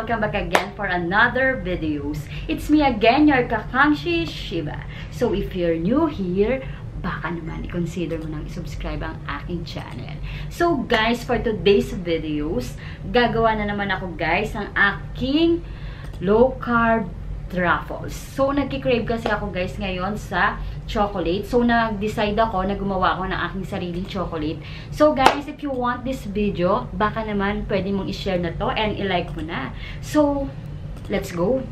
welcome back again for another videos. It's me again, your kakangshi, Shiva. So if you're new here, baka naman i-consider mo nang i-subscribe ang aking channel. So guys, for today's videos, gagawa na naman ako guys ng aking low carb truffles. So nagki-crave kasi ako guys ngayon sa chocolate. So nag-decide ako na gumawa ako ng aking sariling chocolate. So guys, if you want this video, baka naman pwede mong i-share na to and i-like mo na. So let's go!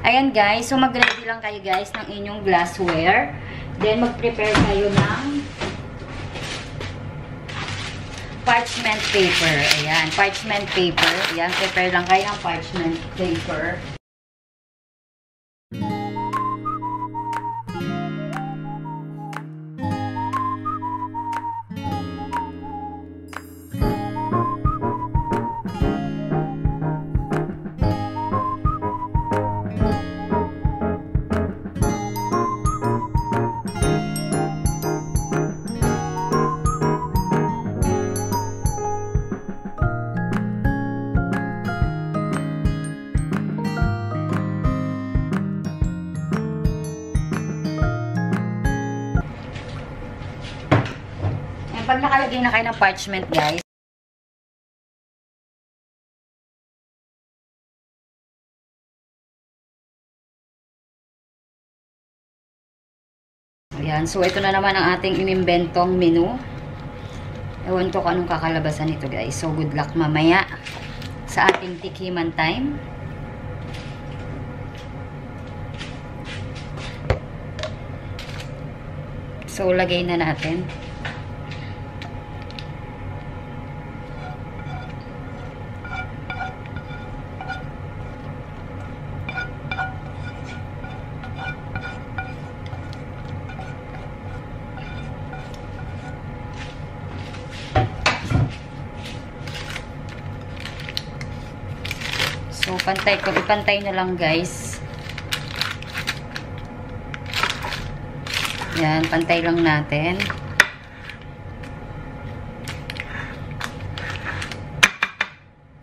Ayan guys, so mag-ready lang kayo guys ng inyong glassware. Then mag-prepare kayo ng parchment paper. Ayan, parchment paper. Ayan, prepare lang kayo ng parchment paper. Pag nakalagay na kayo ng parchment, guys, ayan. So, ito na naman ang ating inimbentong menu. Ewan ko kung anong kakalabasan nito, guys. So, good luck mamaya sa ating tikiman time. So, lagay na natin. So, ipantay na lang guys. Yan, pantay lang natin.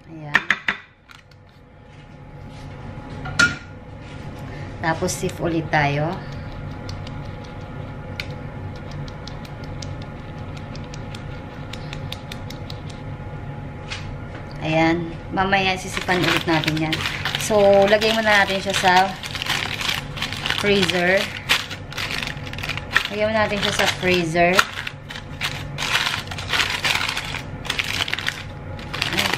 Ayan. Tapos, sift ulit tayo. Ayan. Mamaya sisipan ulit natin yan. So, lagay muna natin siya sa freezer. Lagay muna natin siya sa freezer. Ay,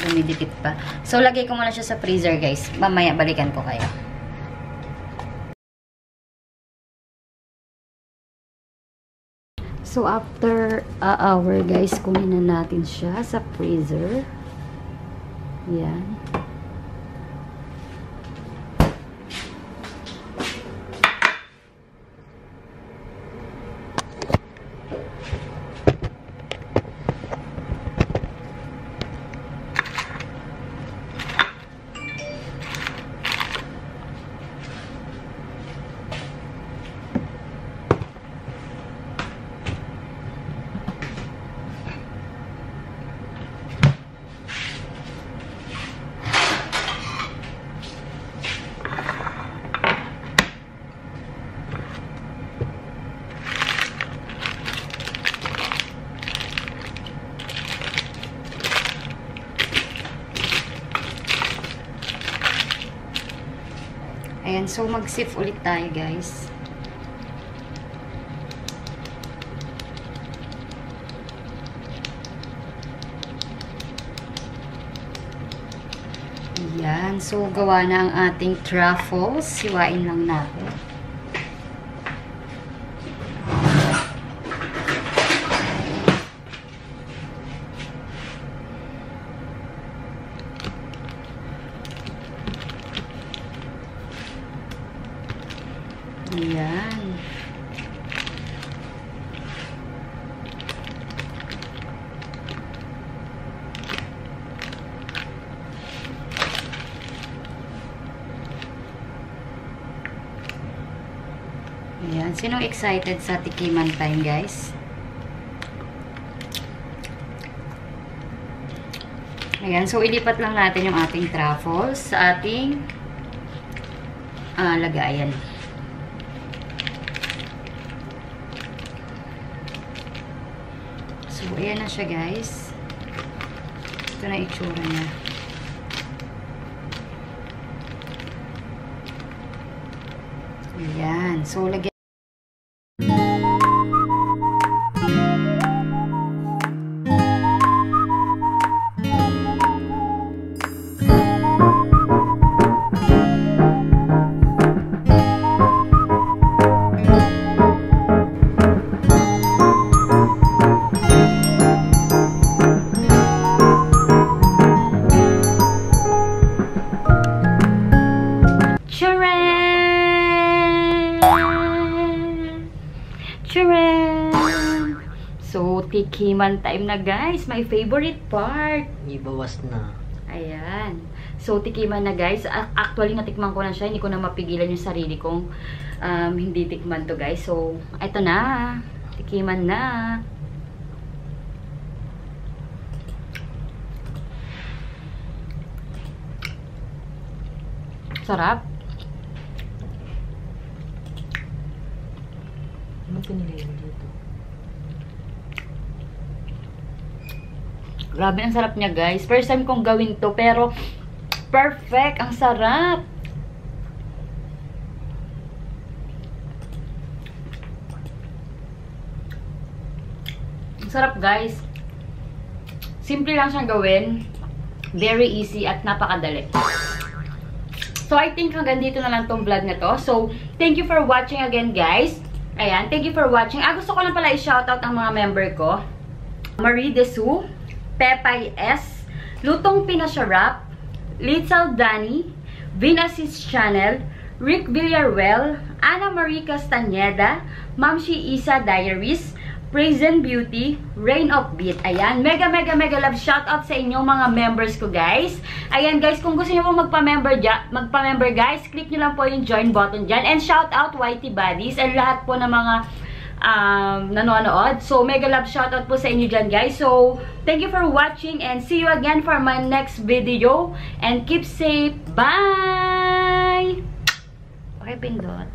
dumidikit pa. So, lagay ko muna siya sa freezer, guys. Mamaya, balikan ko kayo. So, after a hour, guys, kunin na natin siya sa freezer. Yan. Ayan, so mag-sift ulit tayo, guys. Ayan, so gawa na ang ating truffles. Siwain lang natin. Ayan. Ayan. Sinong excited sa tikiman time, guys? Ayan. So, ilipat lang natin yung ating truffles sa ating lagayan. So, ayan na siya, guys. Ito na itsura niya. Ayan. So, lagyan. tikman time na, guys. My favorite part. Ibawas na. Ayan. So, tikiman na, guys. Actually, natikman ko na siya. Hindi ko na mapigilan yung sarili kong hindi tikman to, guys. So, ito na. Tikiman na. Sarap. Ano pinili mo dito? Grabe, ang sarap niya, guys. First time kong gawin to, pero perfect. Ang sarap. Ang sarap, guys. Simple lang siyang gawin. Very easy at napakadali. So, I think hanggang dito na lang tong vlog na to. So, thank you for watching again, guys. Ayan, thank you for watching. Gusto ko lang pala i-shoutout ang mga member ko. Marie Desu, Pepay S, Lutong Pinasarap, Litzel Dani, Vinasis Channel, Rick Villarreal, Ana Marie Castaneda, Mamshi Isa Diaries, Praise and Beauty, Reign of Beat. Ayan, mega love shoutout sa inyong mga members ko, guys. Ayan, guys, kung gusto niyo po magpa-member guys, click niyo lang po yung join button dyan. And shoutout YT Buddies and lahat po ng mga nanonood. So, mega love shoutout po sa inyo dyan, guys. So, thank you for watching and see you again for my next video. And keep safe. Bye! Okay, pindot.